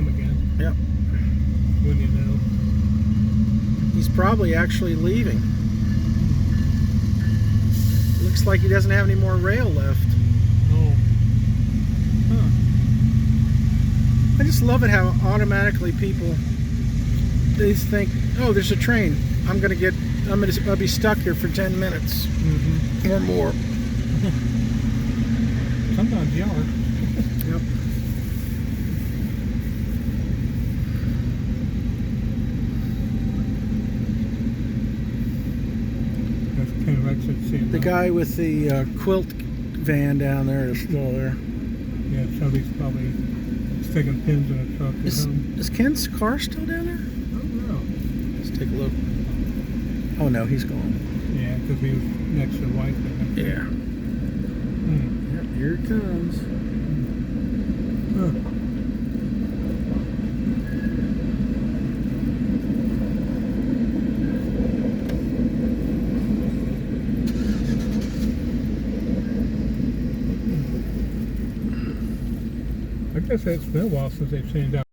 him again. Yep. When you know. He's probably actually leaving. Looks like he doesn't have any more rail left. Oh. Huh. I just love it how automatically people, they think, oh, there's a train. I'll be stuck here for 10 minutes or more. Sometimes you are. Yep. That's kind of right. The guy with the quilt van down there is still there. Yeah, somebody's probably sticking pins in a truck. Is Ken's car still down there? I don't know. Let's take a look. Oh no, he's gone. Yeah, because he was next to the wife. Yeah. Yep, here it comes. Huh. I guess it's been a while since they've changed out.